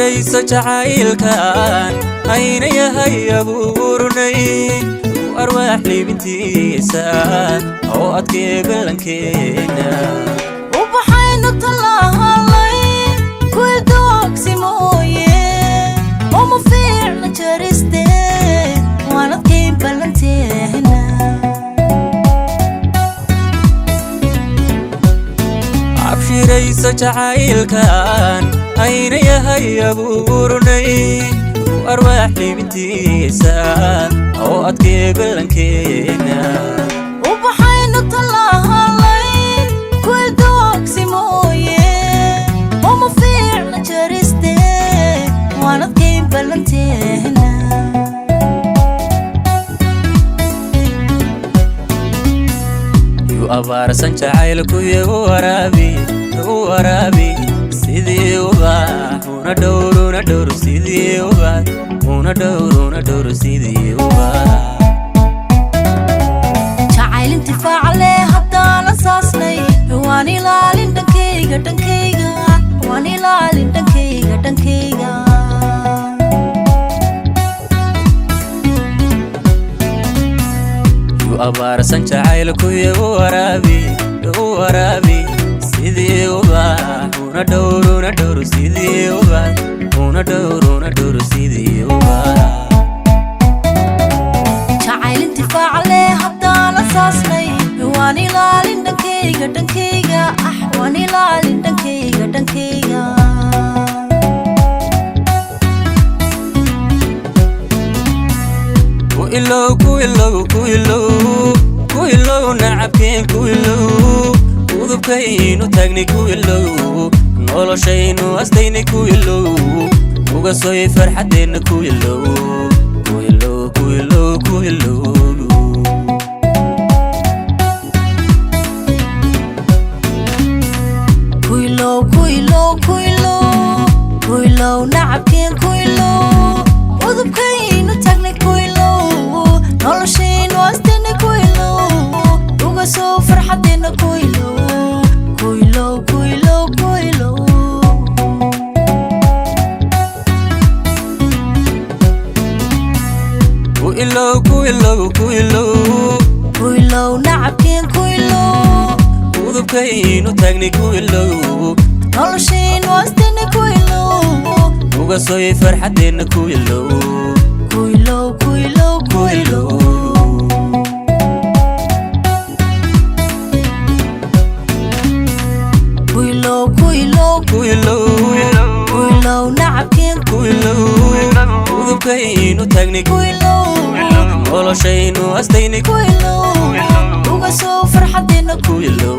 abshiraysa jacaylkan ayna yahay abuurnay arwaax liibintiisa oo adkee balankeena وبحين طلعلي كل دوكسي مويه وما فينا جرستي وانا كيف بلنتينا abshiraysa jacaylkan ayna yahay abuurnay arwaax liibintiisa oo adkee balankeena وبحين طلعلي كل دوكسي مويه وما فينا جرستي وانا كيف بلنتينا abaarsan jacaylku igu waraabi sidii ubax una dhowr sidii ubax una dhowr sidii ubax jacayl intifaac leh haddaan asaasnay waan ilaalin dhankayga waan ilaalin dhankayga abaarsan jacaylku igu waraabi sidii ubax una dhowr sidii ubax una dhowr sidii ubax jacayl intifaac leh haddaan asaasnay waan ilaalin dhankayga waan ilaalin dhankayga ku ilow nacabkeen ku ilow udubkaynu taagnay ku ilow noloshaynu astaynay ku ilow uga sooy farxadeenna ku ilow nacabkeen ku ilow udubkaynu taagnay ku ilow noloshaynu astaynay ku ilow uga soo farxadeenna ku ilow nacabkeen ku ilow udubkaynu taagnay ku ilow noloshaynu astaynay ku ilow uga sooy farxadeenna ku ilow nacabkeen ku ilow udubkaynu taagnay ku ilow noloshaynu astaynay ku ilow uga soo farxadeenna ku ilow